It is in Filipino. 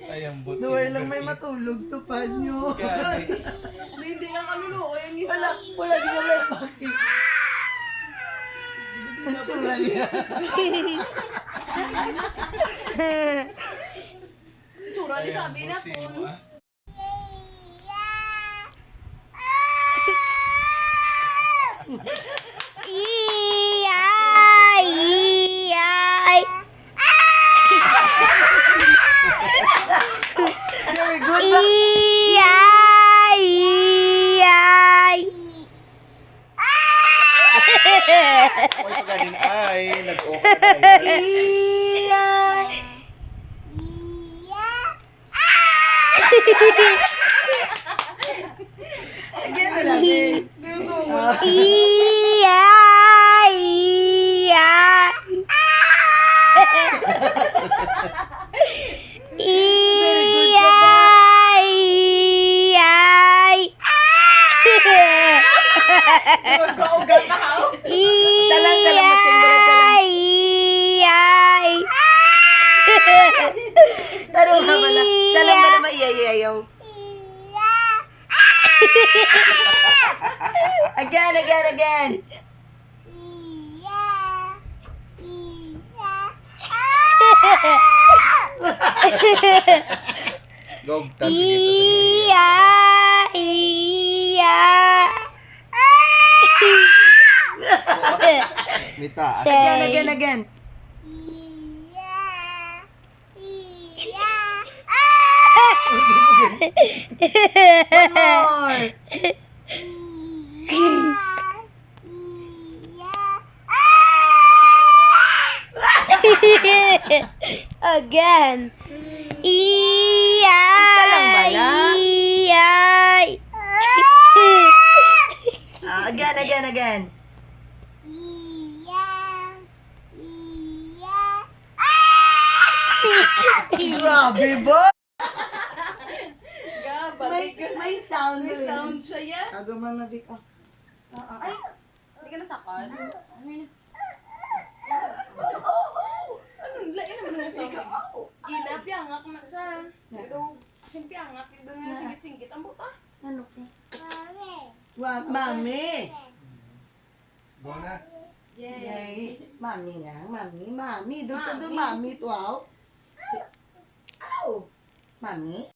Ay, ang butsi. Duway lang may matulog sa panyo. Hindi nga kaluluo yung isa. Wala di mo may bakit. Ang tsura niya. Tsura ni sabi na po. Very good ba? Ay, pagkanin ay, nag-open ay. Again na lang. Mag-augat na ha. Salang masing bulan salang. Tarong ka pala. Salang ba na maiyayayaw? Again. Gog, tapos dito sa Mita. Again. One more. Again. Salang bala. Again. Grabe ba? May sound. May sound siya yan. Agaman na Vic. Ay, hindi ka nasakal? Ano, lain naman ang sound. Gila, piyangak na sa. Ito, kasing piyangak. Ito nga singit-singit. Ang buta. Ano ka? Mami. Go na. Yay. Mami lang. Mami. Doon ka doon, mami. Wow. Ow. Mami.